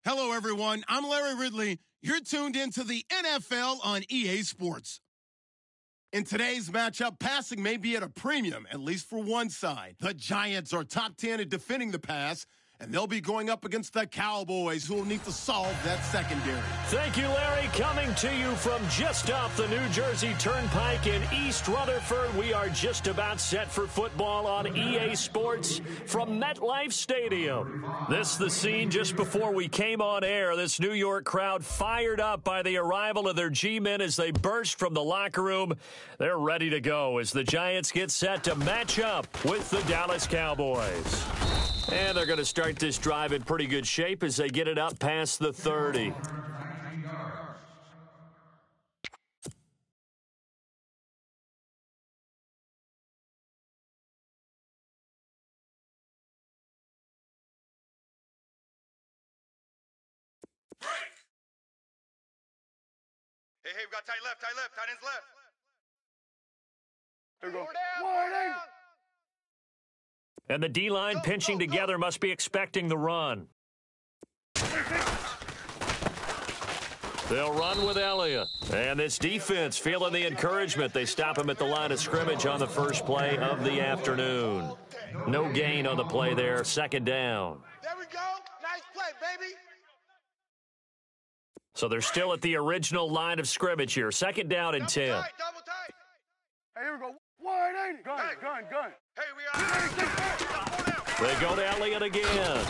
Hello, everyone. I'm Larry Ridley. You're tuned into the NFL on EA Sports. In today's matchup, passing may be at a premium, at least for one side. The Giants are top 10 at defending the pass, and they'll be going up against the Cowboys, who will need to solve that secondary. Thank you, Larry. Coming to you from just off the New Jersey Turnpike in East Rutherford, we are just about set for football on EA Sports from MetLife Stadium. This is the scene just before we came on air. This New York crowd fired up by the arrival of their G-men as they burst from the locker room. They're ready to go as the Giants get set to match up with the Dallas Cowboys. And they're going to start this drive in pretty good shape as they get it up past the 30. Hey, we got tight left, tight ends left. Here we go. Warning! And the D-line pinching together must be expecting the run. They'll run with Elliott. And this defense feeling the encouragement. They stop him at the line of scrimmage on the first play of the afternoon. No gain on the play there. Second down. There we go. Nice play, baby. So they're still at the original line of scrimmage here. Second down and 10. Double tight. Hey, here we go. 180. Gun. Hey, we are. They go to Elliott again.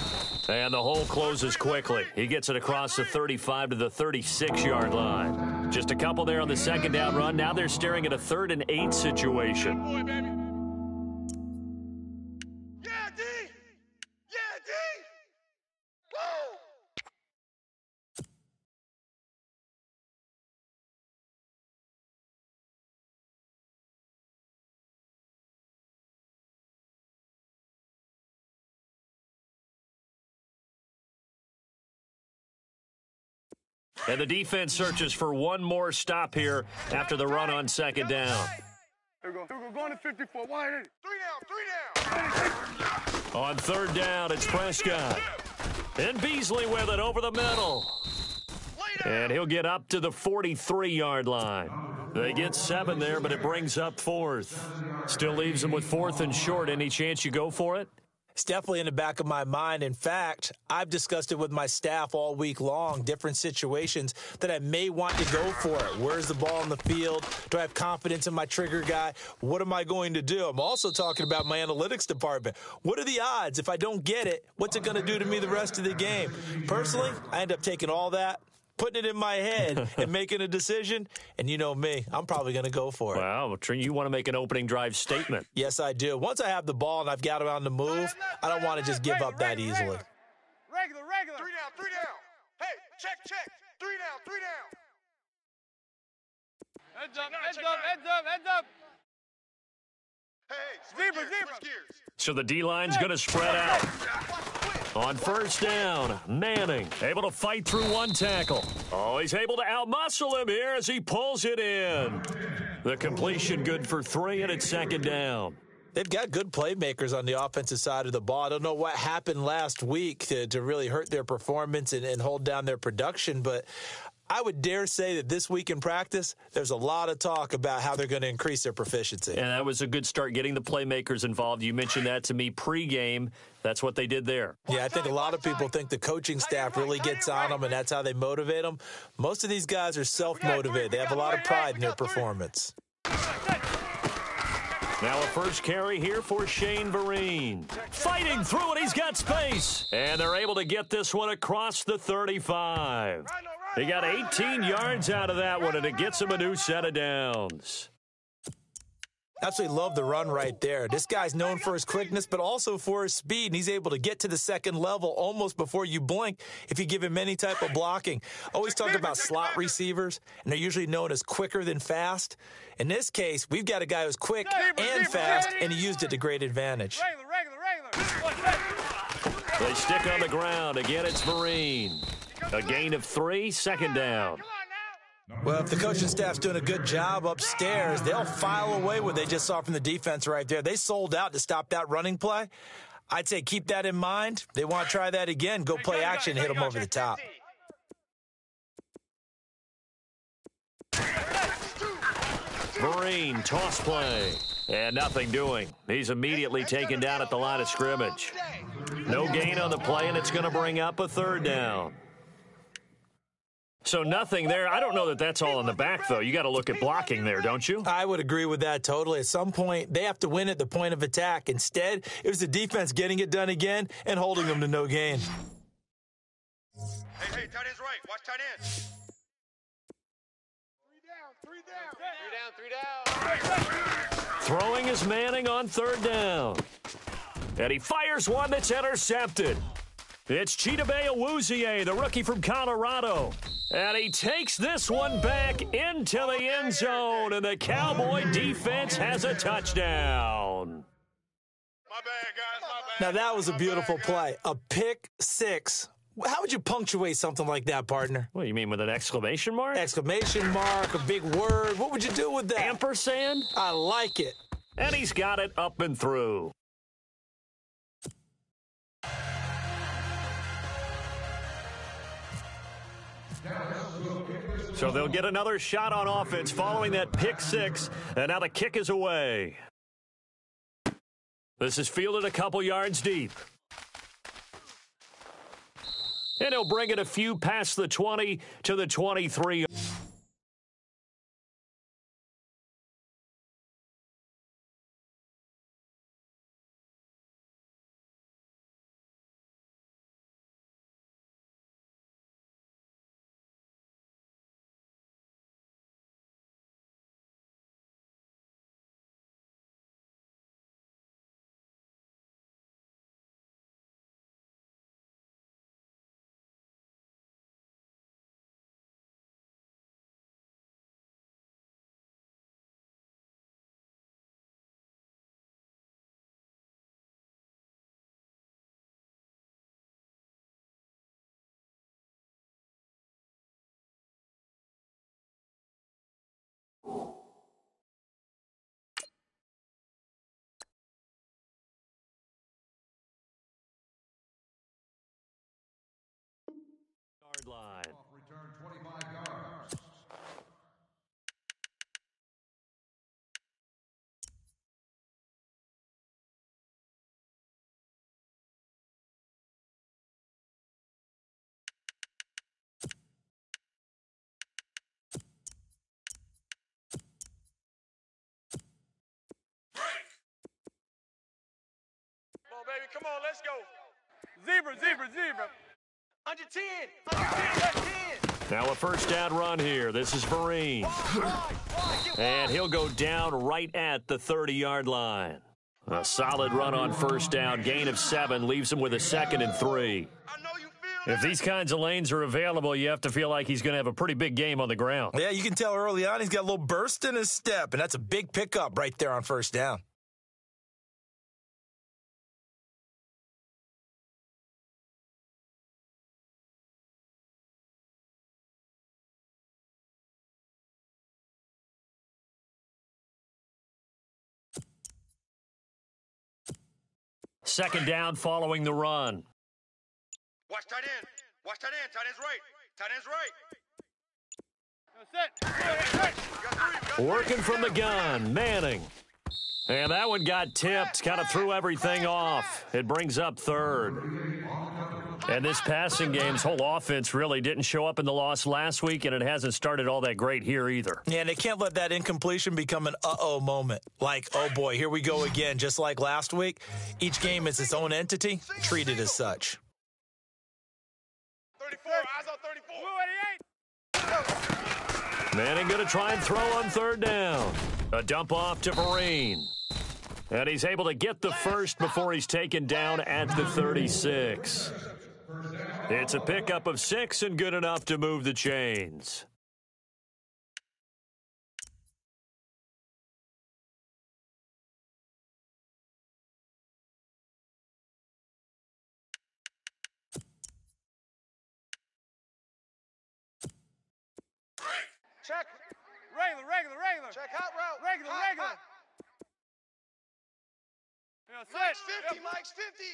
And the hole closes quickly. He gets it across the 35 to the 36-yard line. Just a couple there on the second down run. Now they're staring at a 3rd and 8 situation. Boy, baby. Yeah, D. Woo. And the defense searches for one more stop here after the run on second down. Here we go. Going to 54. 180. Three down. On third down, it's Prescott. And Beasley with it over the middle. And he'll get up to the 43-yard line. They get 7 there, but it brings up 4th. Still leaves them with 4th and short. Any chance you go for it? It's definitely in the back of my mind. In fact, I've discussed it with my staff all week long, different situations that I may want to go for it. Where's the ball on the field? Do I have confidence in my trigger guy? What am I going to do? I'm also talking about my analytics department. What are the odds? If I don't get it, what's it going to do to me the rest of the game? Personally, I end up taking all that, putting it in my head and making a decision. And you know me, I'm probably going to go for it. Wow, you want to make an opening drive statement. Yes, I do. Once I have the ball and I've got it on the move, I don't want to just give up that easily. Regular. 3 down. Hey, check. 3 down. Heads up. Hey, switch gears. So the D-line's going to spread out. On first down, Manning able to fight through one tackle. Oh, he's able to outmuscle him here as he pulls it in. The completion good for 3, and it's second down. They've got good playmakers on the offensive side of the ball. I don't know what happened last week to really hurt their performance and hold down their production, but I would dare say that this week in practice, there's a lot of talk about how they're going to increase their proficiency. And that was a good start, getting the playmakers involved. You mentioned that to me pregame. That's what they did there. Yeah, I think a lot of people think the coaching staff really gets on them, and that's how they motivate them. Most of these guys are self-motivated. They have a lot of pride in their performance. Now a first carry here for Shane Vereen. Fighting through it, he's got space. And they're able to get this one across the 35. He got 18 yards out of that one, and it gets him a new set of downs. Absolutely love the run right there. This guy's known for his quickness, but also for his speed, and he's able to get to the second level almost before you blink if you give him any type of blocking. Always talk about slot receivers, and they're usually known as quicker than fast. In this case, we've got a guy who's quick and fast, and he used it to great advantage. They stick on the ground. Again, it's Vereen. A gain of 3, second down. Well, if the coaching staff's doing a good job upstairs, they'll file away what they just saw from the defense right there. They sold out to stop that running play. I'd say keep that in mind. They want to try that again. Go play action, hit them over the top. Marine, toss play. And nothing doing. He's immediately taken down at the line of scrimmage. No gain on the play, and it's going to bring up a third down. So nothing there. I don't know that that's all in the back, though. You got to look at blocking there, don't you? I would agree with that totally. At some point, they have to win at the point of attack. Instead, it was the defense getting it done again and holding them to no gain. Hey, tight end's right. Watch tight end. Three down. Throwing is Manning on third down. And he fires one that's intercepted. It's Chidobe Awuzie, the rookie from Colorado. And he takes this one back into the end zone, and the Cowboy defense has a touchdown. My bad, guys. My bad. Now, that was a beautiful play. A pick six. How would you punctuate something like that, partner? What, you mean with an exclamation mark? Exclamation mark, a big word. What would you do with that? Ampersand? I like it. And he's got it up and through. So they'll get another shot on offense following that pick six, and now the kick is away. This is fielded a couple yards deep. And he'll bring it a few past the 20 to the 23. Line. Return 25 yards. Come on, baby. Come on, let's go. Zebra. Under 10. Under 10. 10. Now a first down run here. This is Vereen. And he'll go down right at the 30-yard line. A solid run on first down. Gain of 7 leaves him with a 2nd and 3. If these kinds of lanes are available, you have to feel like he's going to have a pretty big game on the ground. Yeah, you can tell early on he's got a little burst in his step, and that's a big pickup right there on first down. Second down following the run. Watch tight end. Watch tight end. Tight end's right. Tight end's right. Working from the gun, Manning. And that one got tipped, kind of threw everything off. It brings up third. And this passing game's whole offense really didn't show up in the loss last week, and it hasn't started all that great here either. Yeah, and they can't let that incompletion become an uh-oh moment. Like, oh boy, here we go again, just like last week. Each game is its own entity, treated as such. 34, eyes on 34. Manning going to try and throw on third down. A dump off to Vereen. And he's able to get the first before he's taken down at the 36. It's a pickup of 6 and good enough to move the chains. Check. Regular. Check hot route. Regular. Mike's 50, Mike's 50.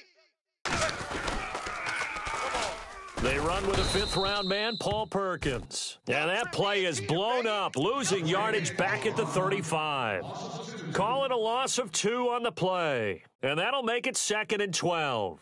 They run with a fifth-round man, Paul Perkins. And that play is blown up, losing yardage back at the 35. Call it a loss of 2 on the play. And that'll make it 2nd and 12.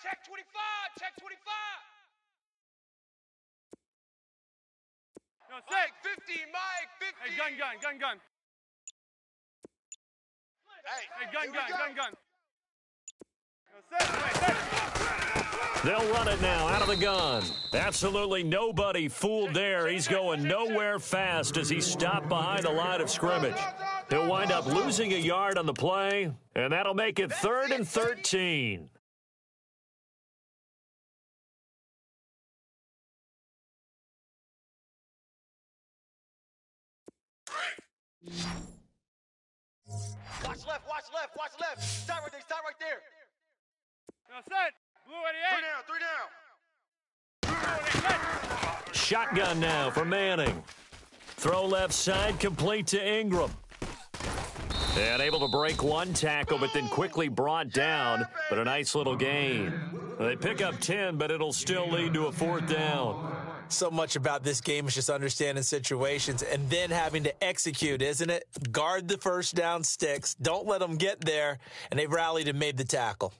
Check 25, check 25. Mike 50, Mike 50. Hey, gun. Hey, gun. They'll run it now out of the gun. Absolutely nobody fooled there. He's going nowhere fast as he stopped behind the line of scrimmage. He'll wind up losing a yard on the play, and that'll make it 3rd and 13. Watch left. Stop right there. Set. Blue 88. 3 down. Shotgun now for Manning. Throw left side, complete to Ingram. And able to break one tackle, but then quickly brought down. But a nice little gain. They pick up 10, but it'll still lead to a 4th down. So much about this game is just understanding situations and then having to execute, isn't it? Guard the first down sticks. Don't let them get there. And they've rallied and made the tackle.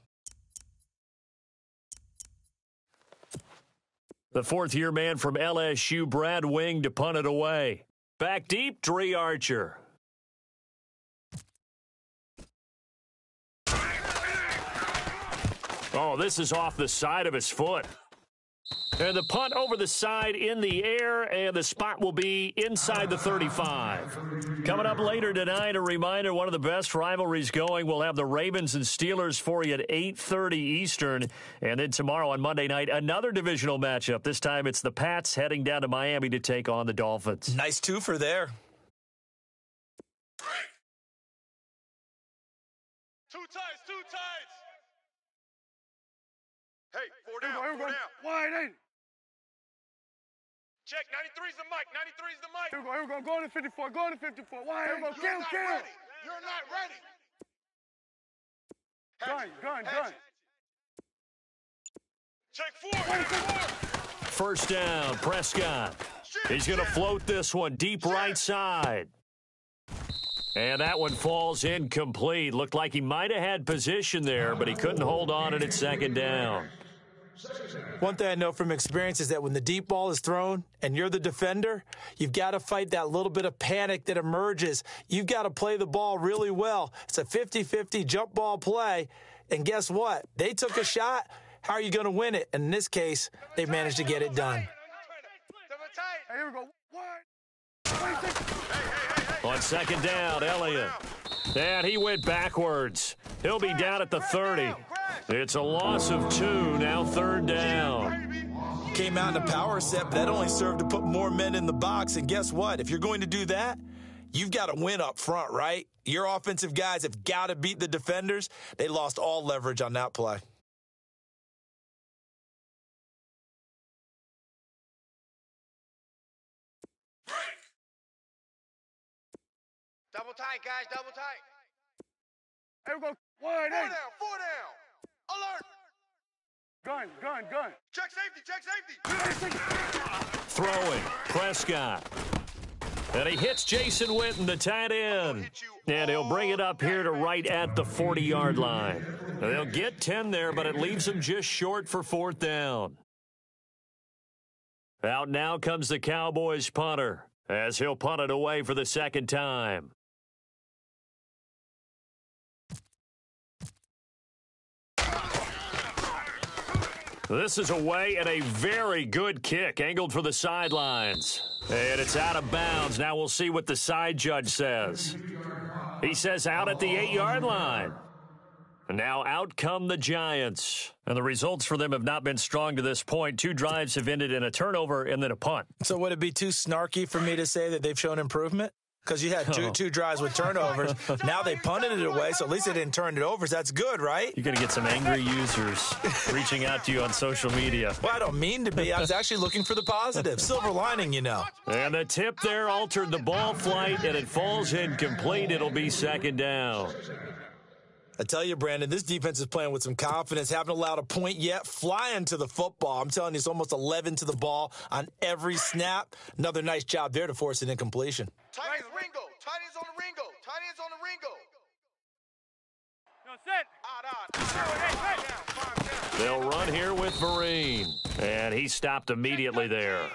The 4th-year man from LSU, Brad Wing, to punt it away. Back deep, Dree Archer. Oh, this is off the side of his foot. And the punt over the side in the air, and the spot will be inside the 35. Coming up later tonight, a reminder, one of the best rivalries going. We'll have the Ravens and Steelers for you at 8:30 Eastern. And then tomorrow on Monday night, another divisional matchup. This time it's the Pats heading down to Miami to take on the Dolphins. Nice 2 for there. Two tights. Hey, 4 down. Wide in. Check, 93's the mic. 93's the mic. Here we go. Go to 54. Wide. Here we go. Kill. You're not ready. Gun. Check 4. First down, Prescott. He's going to float this one deep right side. And that one falls incomplete. Looked like he might have had position there, but he couldn't hold on at 2nd down. One thing I know from experience is that when the deep ball is thrown and you're the defender, you've got to fight that little bit of panic that emerges. You've got to play the ball really well. It's a 50-50 jump ball play. And guess what? They took a shot. How are you going to win it? And in this case, they managed to get it done. Here we go. On 2nd down, Elliott. And he went backwards. He'll be down at the 30. It's a loss of 2, now 3rd down. Came out in a power set, but that only served to put more men in the box. And guess what? If you're going to do that, you've got to win up front, right? Your offensive guys have got to beat the defenders. They lost all leverage on that play. Double tight, guys. Double tight. Here we go. Wide in. 4 down. Alert. Gun. Check safety. Throwing, Prescott. And he hits Jason Witten, the tight end. And he'll bring it up here to right at the 40-yard line. They'll get 10 there, but it leaves them just short for 4th down. Out now comes the Cowboys punter, as he'll punt it away for the 2nd time. This is away and a very good kick, angled for the sidelines. And it's out of bounds. Now we'll see what the side judge says. He says out at the 8-yard line. And now out come the Giants. And the results for them have not been strong to this point. 2 drives have ended in a turnover and then a punt. So would it be too snarky for me to say that they've shown improvement? Because you had two drives with turnovers. Now they punted it away, so at least they didn't turn it over. So that's good, right? You're going to get some angry users reaching out to you on social media. Well, I don't mean to be. I was actually looking for the positive. Silver lining, you know. And the tip there altered the ball flight, and it falls incomplete. It'll be second down. I tell you, Brandon, this defense is playing with some confidence. Haven't allowed a point yet. Flying to the football. I'm telling you, it's almost 11 to the ball on every snap. Another nice job there to force an incompletion. Tight ends Ringo. Tight ends on the Ringo. Tight ends on the Ringo. No, set. They'll run here with Vereen. And he stopped immediately there.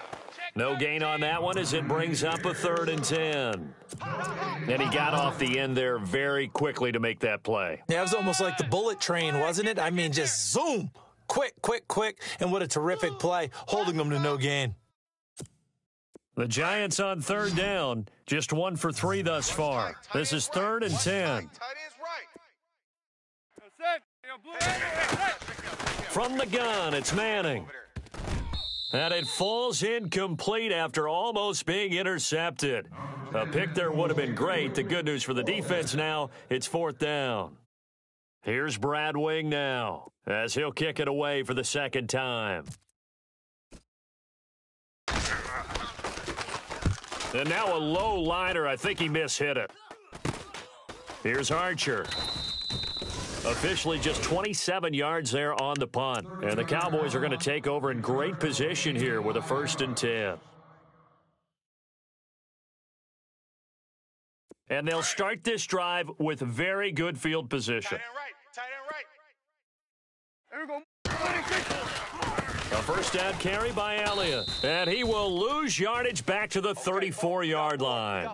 No gain on that one as it brings up a 3rd and 10. And he got off the end there very quickly to make that play. Yeah, it was almost like the bullet train, wasn't it? I mean, just zoom. Quick. And what a terrific play, holding them to no gain. The Giants on 3rd down, just 1 for 3 thus far. This is 3rd and 10. Tight ends right. From the gun, it's Manning. And it falls incomplete after almost being intercepted. A pick there would have been great. The good news for the defense now, it's 4th down. Here's Brad Wing now as he'll kick it away for the 2nd time. And now a low liner. I think he mishit it. Here's Archer. Officially just 27 yards there on the punt. And the Cowboys are going to take over in great position here with a 1st and 10. And they'll start this drive with very good field position. Tight end right. There we go. A 1st down carry by Elliott. And he will lose yardage back to the 34-yard line.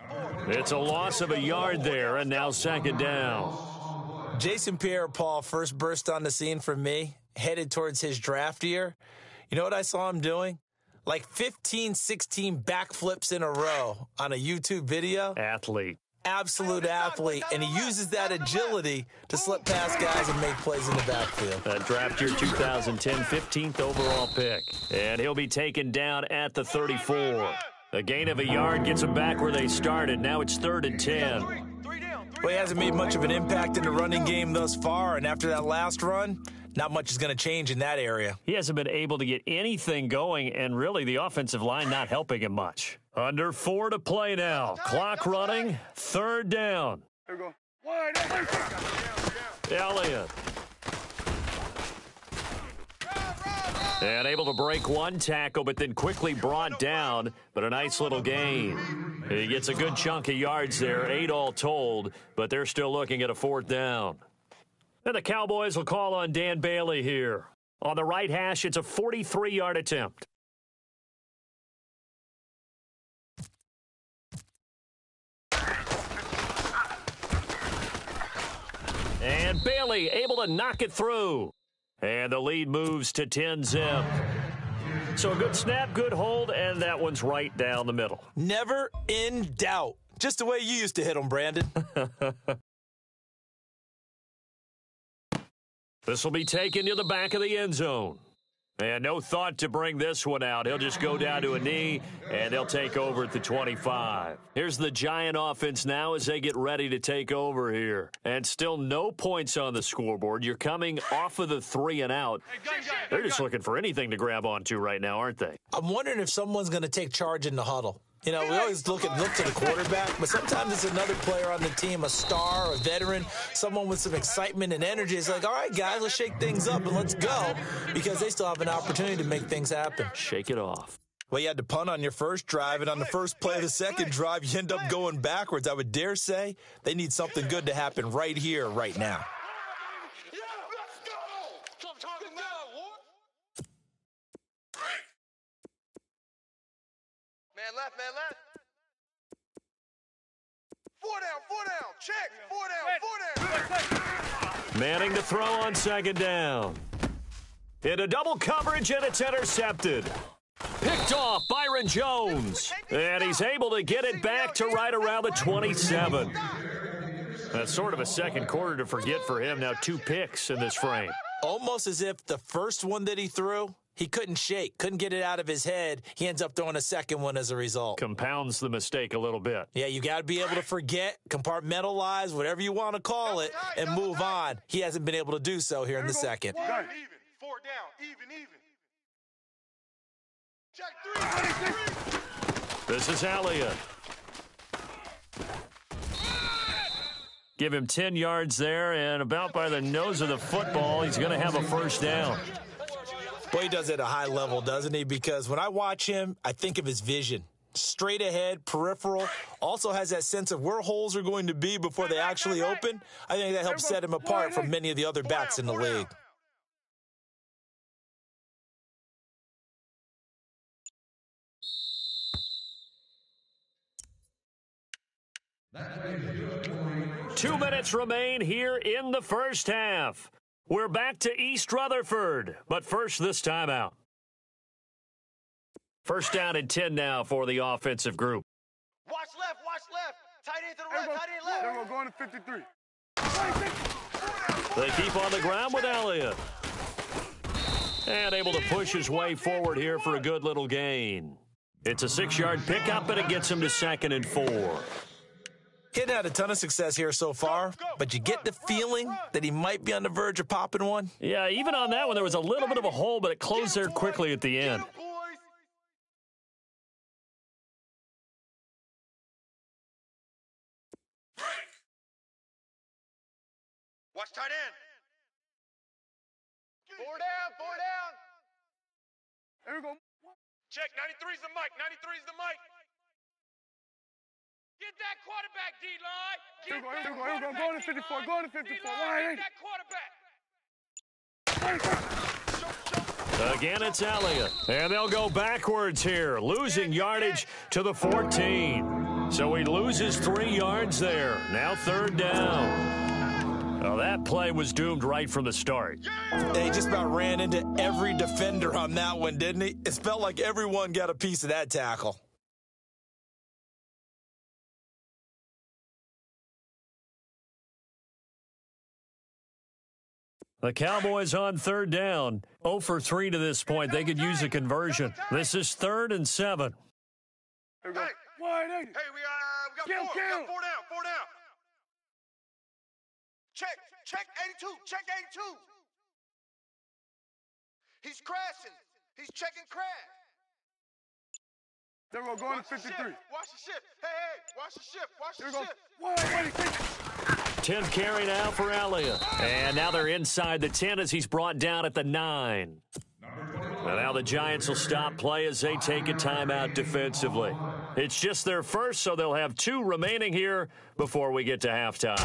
It's a loss of a yard there, and now 2nd down. Jason Pierre-Paul first burst on the scene for me, headed towards his draft year. You know what I saw him doing? Like 15, 16 backflips in a row on a YouTube video. Athlete. Absolute athlete, and he uses that agility to slip past guys and make plays in the backfield. Draft year 2010, 15th overall pick. And he'll be taken down at the 34. A gain of a yard gets him back where they started. Now it's 3rd and 10. Well, he hasn't made much of an impact in the running game thus far, and after that last run, not much is going to change in that area. He hasn't been able to get anything going, and really the offensive line not helping him much. Under 4 to play now. Clock running. 3rd down. There we go. Wide. Elliott. And able to break 1 tackle, but then quickly brought down, but a nice little gain. He gets a good chunk of yards there, 8 all told, but they're still looking at a 4th down. And the Cowboys will call on Dan Bailey here. On the right hash, it's a 43-yard attempt. And Bailey able to knock it through. And the lead moves to 10-zip. So a good snap, good hold, and that one's right down the middle. Never in doubt. Just the way you used to hit them, Brandon. This will be taken to the back of the end zone. And no thought to bring this one out. He'll just go down to a knee, and they'll take over at the 25. Here's the Giant offense now as they get ready to take over here. And still no points on the scoreboard. You're coming off of the 3 and out. They're just looking for anything to grab onto right now, aren't they? I'm wondering if someone's going to take charge in the huddle. You know, we always look to the quarterback, but sometimes it's another player on the team, a star, a veteran, someone with some excitement and energy. It's like, all right, guys, let's shake things up and let's go, because they still have an opportunity to make things happen. Shake it off. Well, you had to punt on your first drive, and on the first play of the second drive, you end up going backwards. I would dare say they need something good to happen right here, right now. Man left. 4 down. Check. 4 down. Manning to throw on 2nd down. Into double coverage, and it's intercepted. Picked off Byron Jones. And he's able to get it back to right around the 27. That's sort of a second quarter to forget for him. Now 2 picks in this frame. Almost as if the first one that he threw, he couldn't shake, couldn't get it out of his head. He ends up throwing a second one as a result. Compounds the mistake a little bit. Yeah, you got to be able to forget, compartmentalize, whatever you want to call it, and move on. He hasn't been able to do so here in the second. Even, 4 down, even. Check 3. This is Elliott. Give him 10 yards there, and about by the nose of the football, he's going to have a first down. Boy, he does it at a high level, doesn't he? Because when I watch him, I think of his vision. Straight ahead, peripheral, also has that sense of where holes are going to be before they actually open. I think that helps set him apart from many of the other backs in the league. That's 2 minutes remain here in the first half. We're back to East Rutherford, but first this timeout. First down and 10 now for the offensive group. Watch left. Tight end to the right, tight end left. We're going to 53. They keep on the ground with Elliott. And able to push his way forward here for a good little gain. It's a 6-yard pickup, and it gets him to 2nd and 4. He hadn't had a ton of success here so far, but you get the feeling that he might be on the verge of popping one. Yeah, even on that one, there was a little bit of a hole, but it closed there quickly at the end. Watch tight end. 4 down. There we go. Check, 93's the mic, 93's the mic. Get that quarterback, D-line. Here we go. Going to 54. Going to 54. D-line, get that quarterback. Again, it's Elliott. And they'll go backwards here, losing yardage to the 14. So he loses 3 yards there. Now 3rd down. Well, that play was doomed right from the start. He just about ran into every defender on that one, didn't he? It felt like everyone got a piece of that tackle. The Cowboys on 3rd down. 0 for 3 to this point. They could use a conversion. This is 3rd and 7. Hey, we got 4 down. Check 82. He's crashing. He's checking crash. There we go. Going to 53. Watch the shift. Hey, watch the shift. 10 carry now for Elliott. And now they're inside the 10 as he's brought down at the 9. And now the Giants will stop play as they take a timeout defensively. It's just their first, so they'll have 2 remaining here before we get to halftime.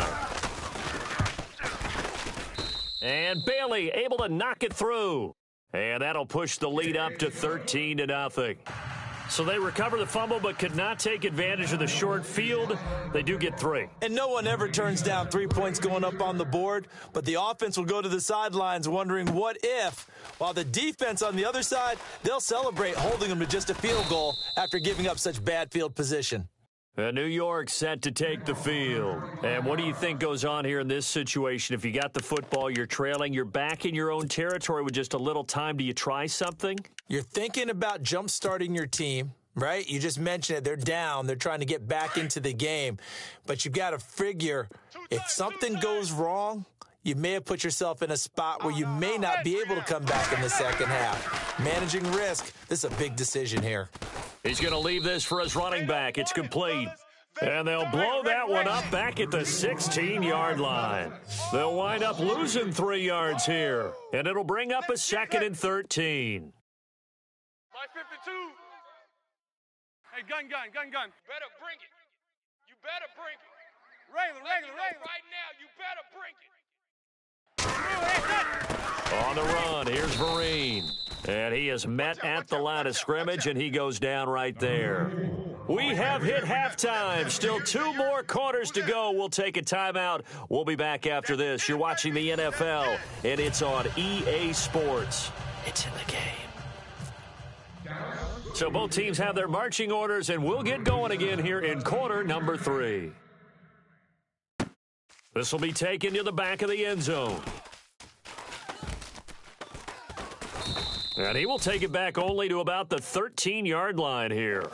And Bailey able to knock it through. And that'll push the lead up to 13-0. So they recover the fumble but could not take advantage of the short field. They do get 3. And no one ever turns down 3 points going up on the board, but the offense will go to the sidelines wondering what if, while the defense on the other side, they'll celebrate holding them to just a field goal after giving up such bad field position. New York set to take the field. And what do you think goes on here in this situation? If you got the football, you're trailing, you're back in your own territory with just a little time. Do you try something? You're thinking about jump-starting your team, right? You just mentioned it. They're down. They're trying to get back into the game. But you've got to figure if something goes wrong, you may have put yourself in a spot where you may not be able to come back in the second half. Managing risk, this is a big decision here. He's going to leave this for his running back. It's complete. And they'll blow that one up back at the 16-yard line. They'll wind up losing 3 yards here. And it'll bring up a 2nd and 13. My 52. Hey, gun. Better bring it. You better bring it. Regular. Right now, you better bring it. On the run, here's Vereen. And he is met at the line of scrimmage, and he goes down right there. We have hit halftime. Still 2 more quarters to go. We'll take a timeout. We'll be back after this. You're watching the NFL, and it's on EA Sports. It's in the game. So both teams have their marching orders, and we'll get going again here in quarter number 3. This will be taken to the back of the end zone. And he will take it back only to about the 13-yard line here.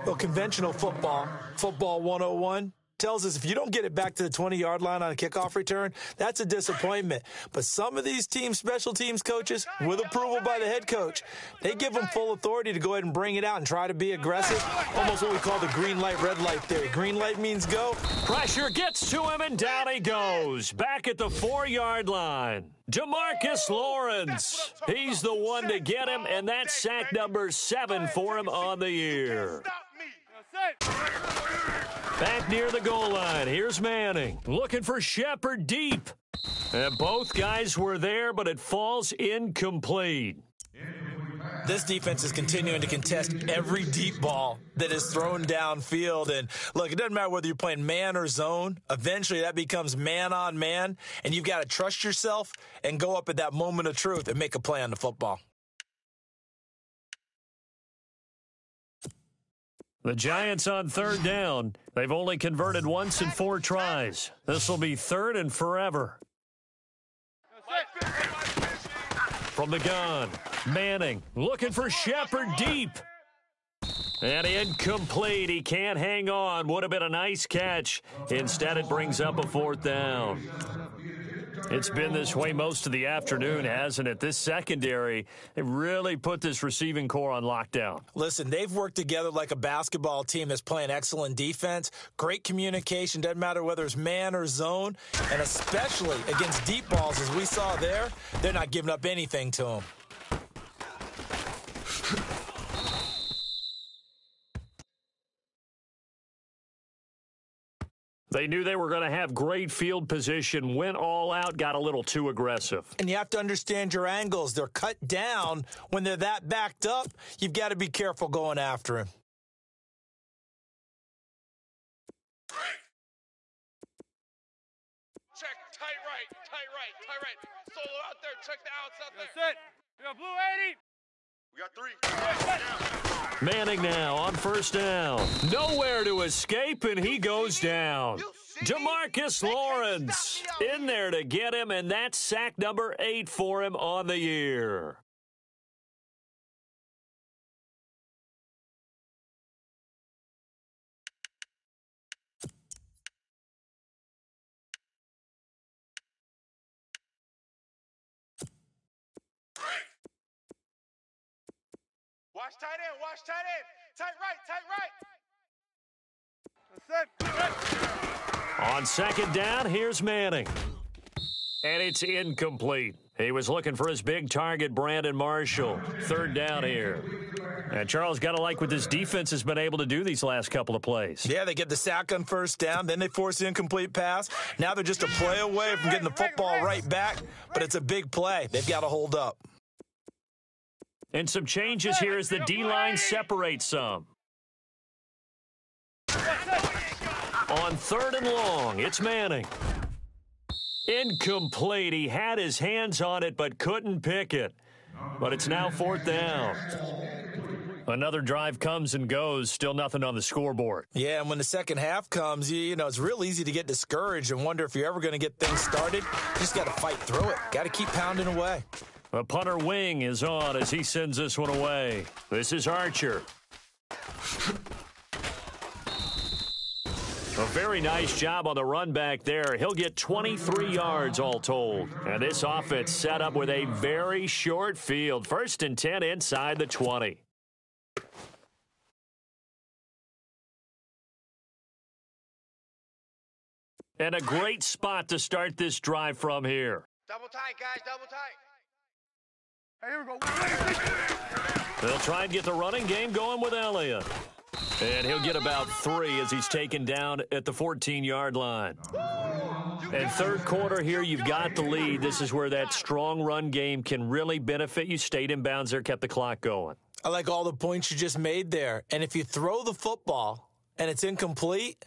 Well, conventional football 101, tells us if you don't get it back to the 20-yard line on a kickoff return, that's a disappointment. But some of these team special teams coaches, with approval by the head coach, they give them full authority to go ahead and bring it out and try to be aggressive. Almost what we call the green light, red light theory. Green light means go. Pressure gets to him, and down he goes. Back at the 4-yard line. DeMarcus Lawrence. He's the one to get him, and that's sack number 7 for him on the year. Back near the goal line, here's Manning. Looking for Shepard deep. And both guys were there, but it falls incomplete. This defense is continuing to contest every deep ball that is thrown downfield. And, look, it doesn't matter whether you're playing man or zone. Eventually, that becomes man on man, and you've got to trust yourself and go up at that moment of truth and make a play on the football. The Giants on 3rd down. They've only converted once in 4 tries. This will be 3rd and forever. From the gun, Manning looking for Shepard deep. And incomplete. He can't hang on. Would have been a nice catch. Instead, it brings up a 4th down. It's been this way most of the afternoon, hasn't it? This secondary, they really put this receiving core on lockdown. Listen, they've worked together like a basketball team that's playing excellent defense, great communication, doesn't matter whether it's man or zone, and especially against deep balls, as we saw there, they're not giving up anything to them. They knew they were going to have great field position, went all out, got a little too aggressive. And you have to understand your angles. They're cut down. When they're that backed up, you've got to be careful going after him. Check, tight right. Solo out there, check the outs out there. That's it. We got blue 80. We got 3. Manning now on 1st down. Nowhere to escape, and he goes down. DeMarcus Lawrence in there to get him, and that's sack number 8 for him on the year. Watch tight end. Tight right. On That's it. 2nd down, here's Manning. And it's incomplete. He was looking for his big target, Brandon Marshall. 3rd down here. And Charles, got to like what this defense has been able to do these last couple of plays. Yeah, they get the sack on 1st down, then they force the incomplete pass. Now they're just a play away from getting the football right back, but it's a big play. They've got to hold up. And some changes here as the D-line separates some. On 3rd and long, it's Manning. Incomplete. He had his hands on it but couldn't pick it. But it's now 4th down. Another drive comes and goes, still nothing on the scoreboard. Yeah, and when the second half comes, you know, it's real easy to get discouraged and wonder if you're ever going to get things started. You just got to fight through it. Got to keep pounding away. The punter wing is on as he sends this one away. This is Archer. A very nice job on the run back there. He'll get 23 yards all told. And this offense set up with a very short field. 1st and 10 inside the 20. And a great spot to start this drive from here. Double tight, guys, double tight. Hey, here we go. They'll try and get the running game going with Elliott. And he'll get about 3 as he's taken down at the 14-yard line. And 3rd quarter here, you've got the lead. This is where that strong run game can really benefit you. Stayed in bounds there, kept the clock going. I like all the points you just made there. And if you throw the football and it's incomplete,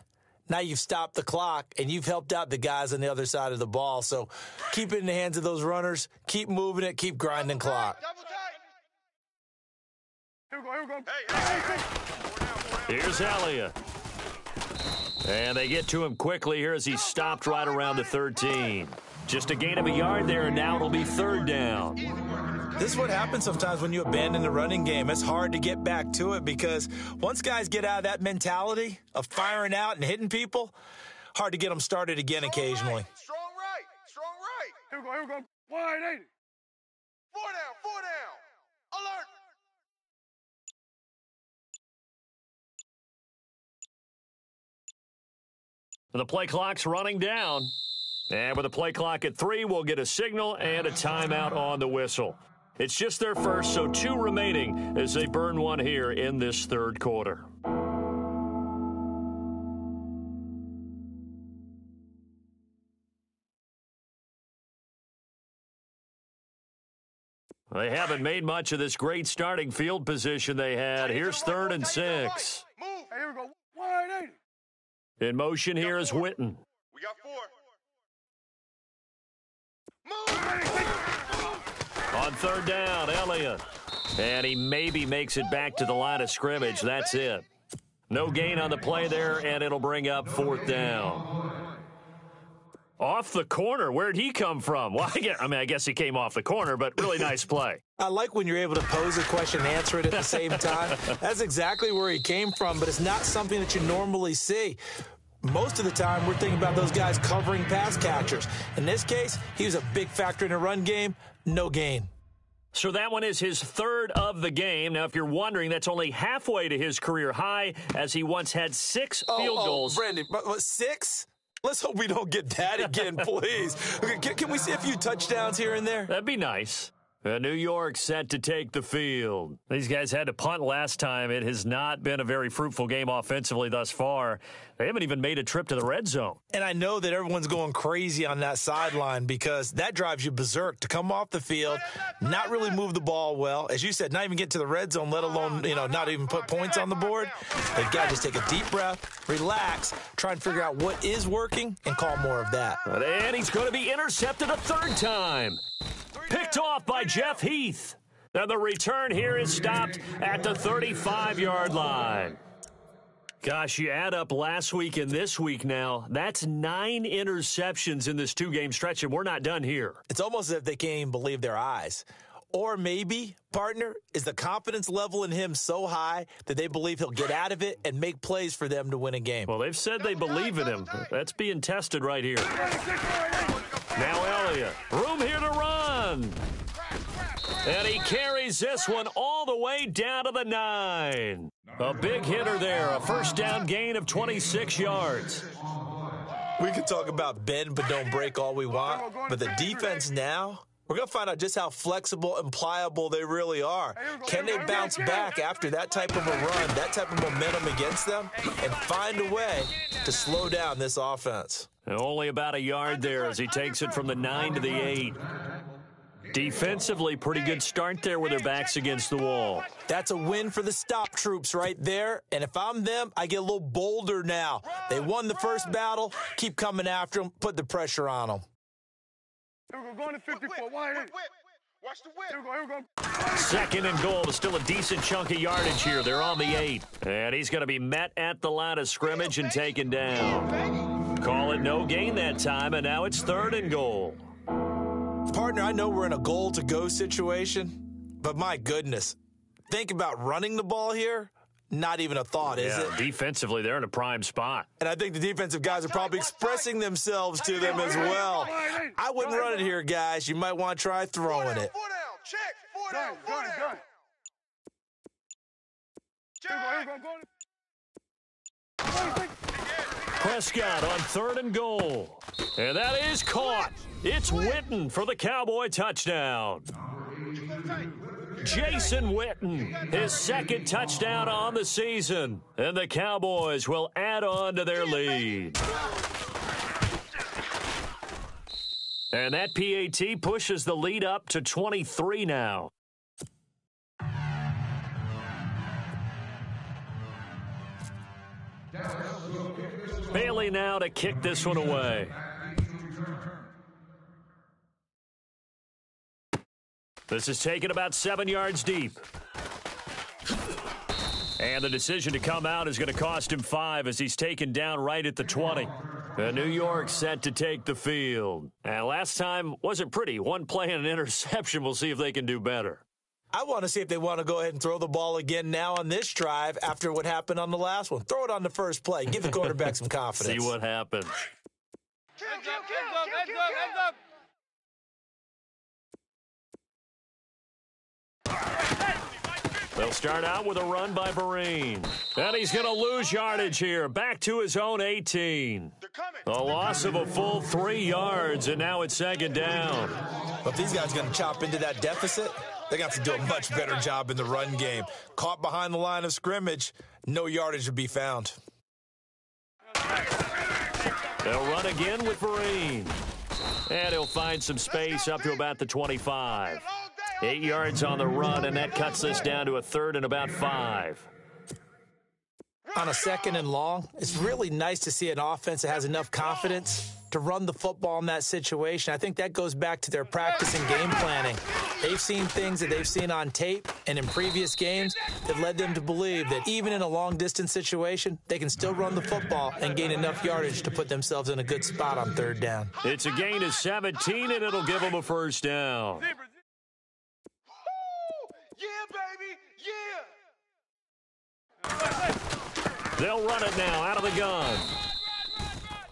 now you've stopped the clock and you've helped out the guys on the other side of the ball. So keep it in the hands of those runners. Keep moving it. Keep grinding clock. Double tight. Here we go. Here's Elliott. And they get to him quickly here as he stopped right around the 13. Just a gain of a yard there, and now it'll be third down. This is what happens sometimes when you abandon the running game. It's hard to get back to it because once guys get out of that mentality of firing out and hitting people, hard to get them started again occasionally. Strong right. Strong right. Here we go. 180. 4 down. Alert. The play clock's running down. And with the play clock at 3, we'll get a signal and a timeout on the whistle. It's just their first, so 2 remaining as they burn one here in this third quarter. They haven't made much of this great starting field position they had. Here's 3rd and 6. Hey, here we go. 180. In motion here is Witten. We got 4. On 3rd down, Elliott. And he maybe makes it back to the line of scrimmage. That's it. No gain on the play there, and it'll bring up 4th down. Off the corner. Where'd he come from? Well, I guess he came off the corner, but really nice play. I like when you're able to pose a question and answer it at the same time. That's exactly where he came from, but it's not something that you normally see. Most of the time, we're thinking about those guys covering pass catchers. In this case, he was a big factor in the run game. No gain. So that one is his 3rd of the game. Now, if you're wondering, that's only halfway to his career high, as he once had 6 field goals. Brandon, 6? Let's hope we don't get that again, please. Okay, can we see a few touchdowns here and there? That'd be nice. New York set to take the field. These guys had to punt last time. It has not been a very fruitful game offensively thus far. They haven't even made a trip to the red zone. And I know that everyone's going crazy on that sideline because that drives you berserk to come off the field, not really move the ball well. As you said, not even get to the red zone, let alone, not even put points on the board. They've got to just take a deep breath, relax, try and figure out what is working, and call more of that. And he's going to be intercepted a 3rd time. Picked off by Jeff Heath. Now the return here is stopped at the 35-yard line. Gosh, you add up last week and this week now, that's 9 interceptions in this 2-game stretch, and we're not done here. It's almost as if they can't even believe their eyes. Or maybe, partner, is the confidence level in him so high that they believe he'll get out of it and make plays for them to win a game. Well, they've said they believe in him. That's being tested right here. Now Elliott, room here to run. And he carries this one all the way down to the 9. A big hitter there, a 1st down gain of 26 yards. We can talk about bend but don't break all we want, but the defense now, we're going to find out just how flexible and pliable they really are. Can they bounce back after that type of a run, that type of momentum against them, and find a way to slow down this offense? Only about a yard there as he takes it from the 9 to the 8. Defensively, pretty good start there with their backs against the wall. That's a win for the stop troops right there. And if I'm them, I get a little bolder now. They won the first battle. Keep coming after them. Put the pressure on them. Here we go. Going to 54. 180. Watch the whip. Here we go. 2nd and goal. Still a decent chunk of yardage here. They're on the 8. And he's going to be met at the line of scrimmage and taken down. Call it no gain that time, and now it's 3rd and goal. Partner, I know we're in a goal-to-go situation, but my goodness, think about running the ball here. Not even a thought, is it? Defensively, they're in a prime spot. And I think the defensive guys are probably expressing themselves to them as well. I wouldn't run it here, guys. You might want to try throwing it. 4 down. Check. 4 down. 4 down. Gun. Check. Prescott on 3rd and goal. And that is caught. It's Witten for the Cowboy touchdown. Jason Witten, his 2nd touchdown on the season. And the Cowboys will add on to their lead. And that PAT pushes the lead up to 23 now. Bailey now to kick this one away. This is taken about 7 yards deep. And the decision to come out is going to cost him 5 as he's taken down right at the 20. New York set to take the field. And last time wasn't pretty. One play and an interception. We'll see if they can do better. I want to see if they want to go ahead and throw the ball again now on this drive after what happened on the last one. Throw it on the first play. Give the quarterback some confidence. See what happens. Heads up. They'll start out with a run by Vereen. And he's going to lose yardage here. Back to his own 18. A loss of a full 3 yards, and now it's second down. But if these guys are going to chop into that deficit, they got to do a much better job in the run game. Caught behind the line of scrimmage, no yardage to be found. They'll run again with Vereen. And he'll find some space up to about the 25. 8 yards on the run, and that cuts this down to a 3rd and about 5. On a 2nd and long, it's really nice to see an offense that has enough confidence to run the football in that situation. I think that goes back to their practice and game planning. They've seen things that they've seen on tape and in previous games that led them to believe that even in a long-distance situation, they can still run the football and gain enough yardage to put themselves in a good spot on 3rd down. It's a gain of 17, and it'll give them a 1st down. They'll run it now out of the gun.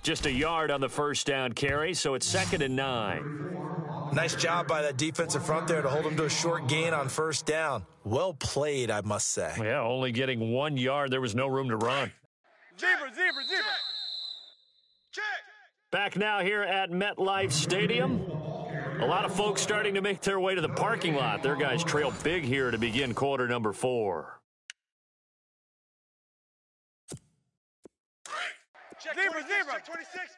Just a yard on the 1st down carry, so it's 2nd and 9. Nice job by that defensive front there to hold them to a short gain on 1st down. Well played, I must say. Yeah, only getting 1 yard. There was no room to run. Zebra. Check. Back now here at MetLife Stadium. A lot of folks starting to make their way to the parking lot. Their guys trail big here to begin quarter number 4. Check zebra. Check 26.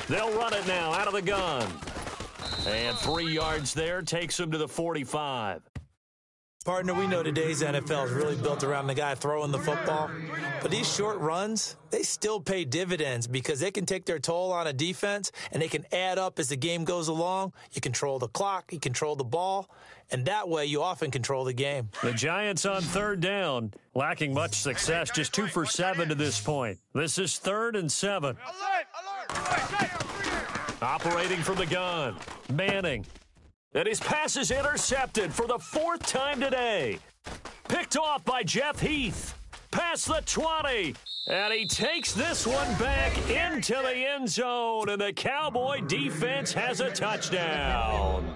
They'll run it now out of the gun. And 3 yards there takes them to the 45. Partner, we know today's NFL is really built around the guy throwing the football. But these short runs, they still pay dividends because they can take their toll on a defense and they can add up as the game goes along. You control the clock, you control the ball, and that way you often control the game. The Giants on 3rd down, lacking much success, just 2 for 7 to this point. This is 3rd and 7. Operating from the gun, Manning. And his pass is intercepted for the 4th time today. Picked off by Jeff Heath. Past the 20. And he takes this one back into the end zone. And the Cowboy defense has a touchdown.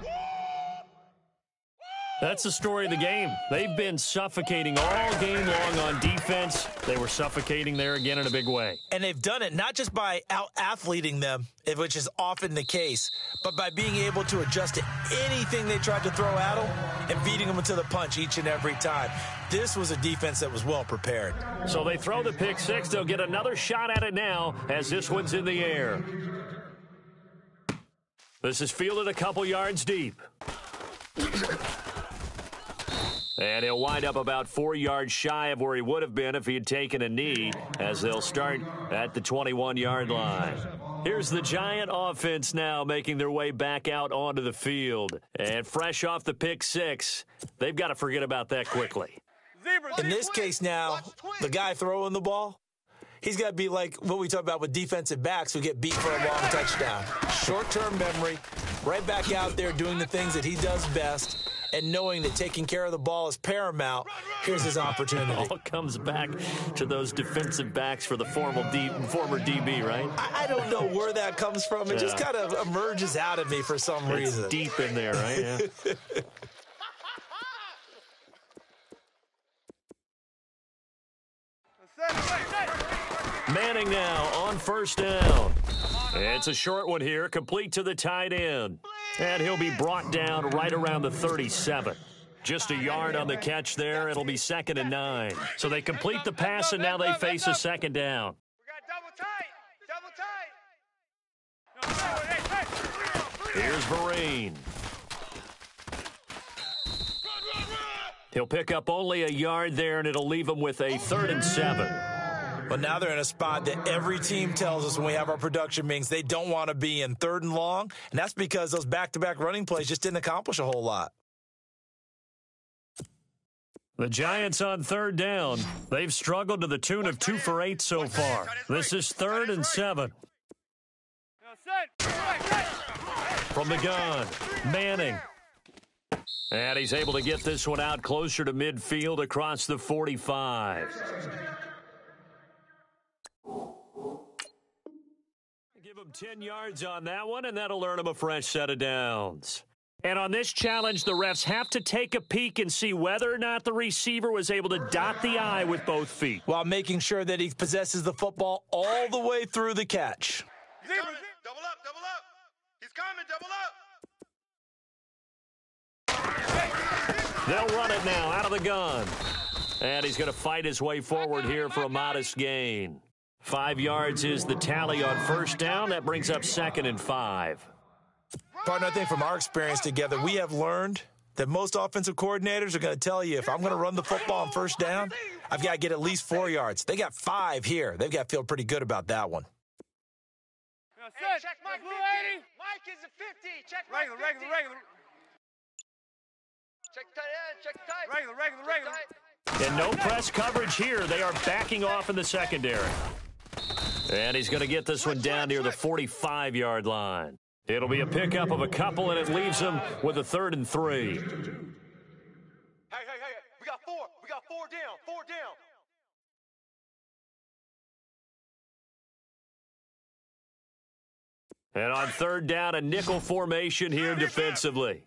That's the story of the game. They've been suffocating all game long on defense. They were suffocating there again in a big way. And they've done it not just by out-athleting them, which is often the case, but by being able to adjust to anything they tried to throw at them and beating them to the punch each and every time. This was a defense that was well prepared. So they throw the pick 6. They'll get another shot at it now as this one's in the air. This is fielded a couple yards deep. And he'll wind up about 4 yards shy of where he would have been if he had taken a knee, as they'll start at the 21-yard line. Here's the Giant offense now making their way back out onto the field. And fresh off the pick 6, they've got to forget about that quickly. In this case now, the guy throwing the ball, he's got to be like what we talk about with defensive backs who get beat for a long touchdown. Short-term memory, right back out there doing the things that he does best, and knowing that taking care of the ball is paramount. Here's his opportunity. It all comes back to those defensive backs for the former DB, right? I don't know where that comes from. It just kind of emerges out of me for some reason. Deep in there, right? Yeah. Manning now on 1st down. It's a short one here, complete to the tight end. And he'll be brought down right around the 37. Just a yard on the catch there. It'll be 2nd and 9. So they complete the pass, and now they face a 2nd down. We got double tight. Here's Vereen. He'll pick up only a yard there, and it'll leave him with a 3rd and 7. Well, now they're in a spot that every team tells us when we have our production meetings they don't want to be in, 3rd and long, and that's because those back-to-back running plays just didn't accomplish a whole lot. The Giants on 3rd down. They've struggled to the tune of 2 for 8 so far. This is 3rd and 7. From the gun, Manning. And he's able to get this one out closer to midfield across the 45. Give him 10 yards on that one, and that'll earn him a fresh set of downs. And on this challenge, the refs have to take a peek and see whether or not the receiver was able to dot the I with both feet, while making sure that he possesses the football all the way through the catch. He's coming. Double up, double up. He's coming, double up. They'll run it now out of the gun. And he's going to fight his way forward here for a modest gain. 5 yards is the tally on 1st down. That brings up 2nd and 5. Partner, I think from our experience together, we have learned that most offensive coordinators are going to tell you, if I'm going to run the football on 1st down, I've got to get at least 4 yards. They got 5 here. They've got to feel pretty good about that one. Hey, check Mike 50. Mike is a 50. Check Mike 50. Regular. Check tight end. Check tight. Regular. And no press coverage here. They are backing off in the secondary. And he's going to get this one down near the 45-yard line. It'll be a pickup of a couple, and it leaves him with a 3rd and 3. Hey. We got 4. We got 4 down. 4 down. And on 3rd down, a nickel formation here defensively.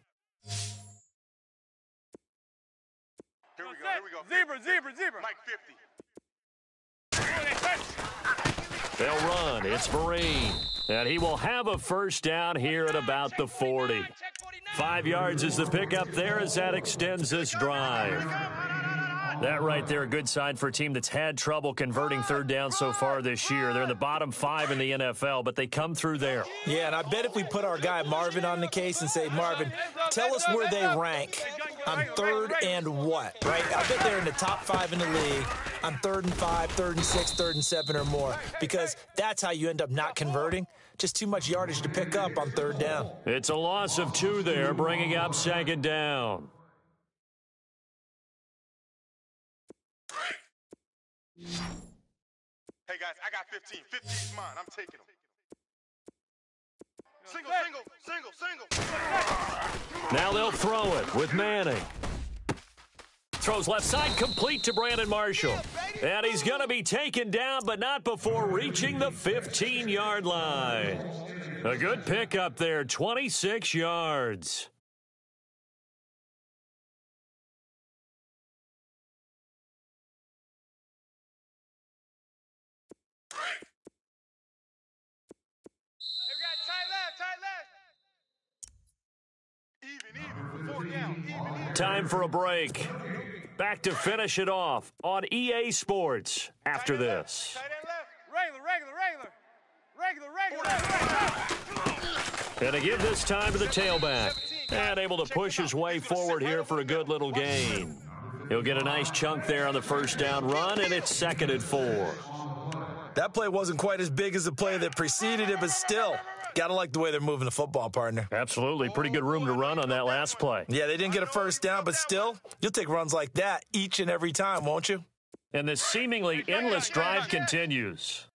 Here we go. Zebra. Mike 50. They'll run. It's Marine. And he will have a 1st down here at about the 40. 5 yards is the pickup there as that extends this drive. That right there, a good sign for a team that's had trouble converting 3rd down so far this year. They're in the bottom 5 in the NFL, but they come through there. Yeah, and I bet if we put our guy Marvin on the case and say, Marvin, tell us where they rank on 3rd and what, right? I bet they're in the top 5 in the league on 3rd and 5, 3rd and 6, 3rd and 7 or more, because that's how you end up not converting. Just too much yardage to pick up on 3rd down. It's a loss of 2 there, bringing up 2nd down. Hey, guys, I got 15. 15's mine. I'm taking them. Single. Now they'll throw it with Manning. Throws left side, complete to Brandon Marshall. And he's going to be taken down, but not before reaching the 15-yard line. A good pickup there, 26 yards. Even. 4 down. Even. Time for a break. Back to finish it off on EA Sports after this. Tight end left. Regular. And to give this time to the tailback. And able to push his way forward here for a good little gain. He'll get a nice chunk there on the 1st down run, and it's 2nd and 4. That play wasn't quite as big as the play that preceded it, but still, got to like the way they're moving the football, partner. Absolutely. Pretty good room to run on that last play. Yeah, they didn't get a 1st down, but still, you'll take runs like that each and every time, won't you? And this seemingly endless drive continues.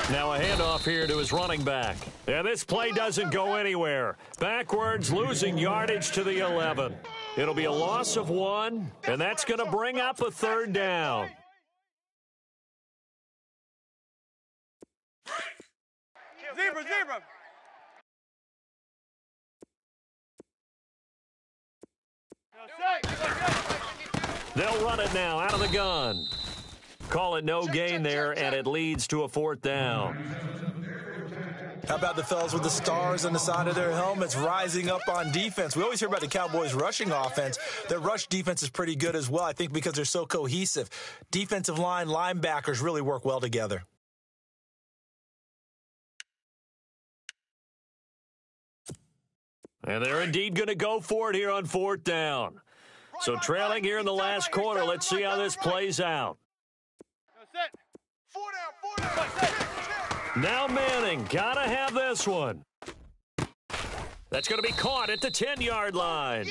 Now a handoff here to his running back. And this play doesn't go anywhere. Backwards, losing yardage to the 11. It'll be a loss of 1, and that's going to bring up a 3rd down. Zebra. They'll run it now out of the gun. Call it no gain there, and it leads to a 4th down. How about the fellas with the stars on the side of their helmets rising up on defense? We always hear about the Cowboys' rushing offense. Their rush defense is pretty good as well, I think, because they're so cohesive. Defensive line, linebackers really work well together. And they're indeed going to go for it here on 4th down. So trailing here in the last quarter, let's see how this plays out. Set. 4 down. Now Manning, gotta have this one. That's going to be caught at the 10-yard line.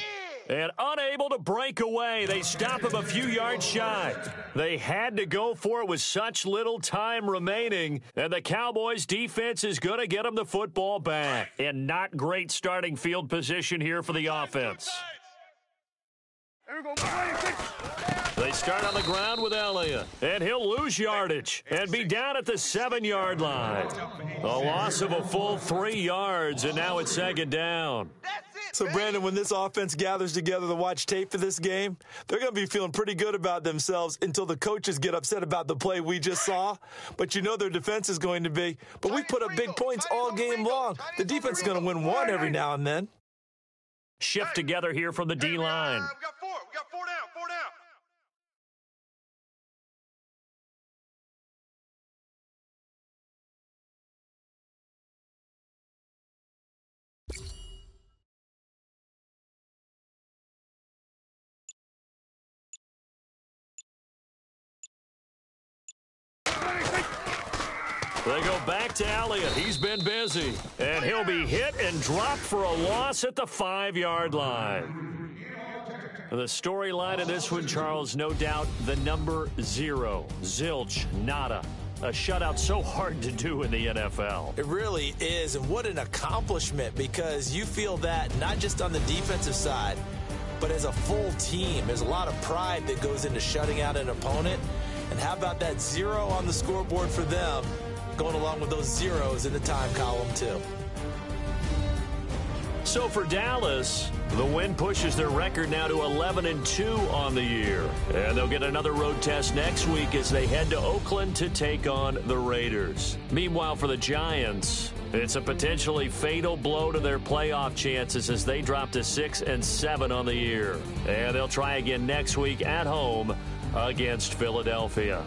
And unable to break away, they stop him a few yards shy. They had to go for it with such little time remaining, and the Cowboys' defense is going to get them the football back. And not great starting field position here for the offense. Here we go. They start on the ground with Elliott, and he'll lose yardage and be down at the 7-yard line. A loss of a full 3 yards, and now it's 2nd down. So, Brandon, when this offense gathers together to watch tape for this game, they're going to be feeling pretty good about themselves until the coaches get upset about the play we just saw. But you know their defense is going to be. But we put up big points all game long. The defense is going to win one every now and then. Shift together here from the D-line. We got 4. We got 4 down. 4 down. They go back to Elliott. He's been busy. And he'll be hit and dropped for a loss at the 5-yard line. The storyline of this one, Charles, no doubt the number 0. Zilch, nada. A shutout so hard to do in the NFL. It really is, and what an accomplishment, because you feel that not just on the defensive side, but as a full team. There's a lot of pride that goes into shutting out an opponent. And how about that 0 on the scoreboard for them, going along with those zeros in the time column, too. So for Dallas, the win pushes their record now to 11-2 on the year. And they'll get another road test next week as they head to Oakland to take on the Raiders. Meanwhile, for the Giants, it's a potentially fatal blow to their playoff chances as they drop to 6-7 on the year. And they'll try again next week at home against Philadelphia.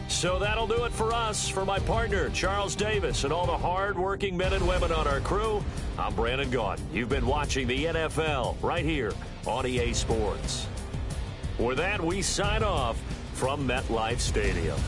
So that'll do it for us. For my partner, Charles Davis, and all the hard-working men and women on our crew, I'm Brandon Gaudin. You've been watching the NFL right here on EA Sports. With that, we sign off from MetLife Stadium.